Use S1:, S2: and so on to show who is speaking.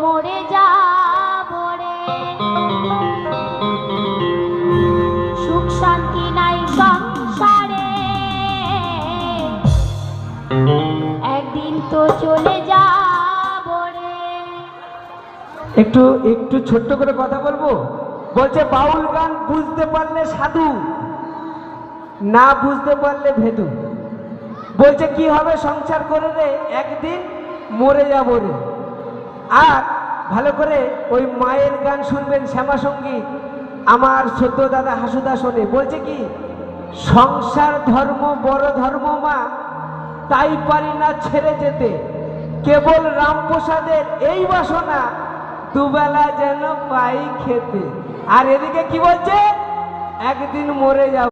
S1: মরে যাব রে। সুখ শান্তি নাই সংসারে, একদিন তো চলে যাব রে।
S2: একটু একটু ছোট্ট করে কথা বলবো। বলছে বাউল গান বুঝতে পারলে সাধু, না বুঝতে পারলে ভেদু। বলছে কি হবে সংসার করে রে, একদিন মরে যাব রে। আর ভালো করে ওই মায়ের গান শুনবেন, শ্যামা সঙ্গীত, আমার সদ্য দাদা হাসুদা শোনে। বলছে কি, সংসার ধর্ম বড় ধর্ম মা, তাই পারি না ছেড়ে যেতে, কেবল রামপ্রসাদের এই বাসনা, দুবেলা যেন পাই খেতে। আর এদিকে কি বলছে, একদিন মরে যাব।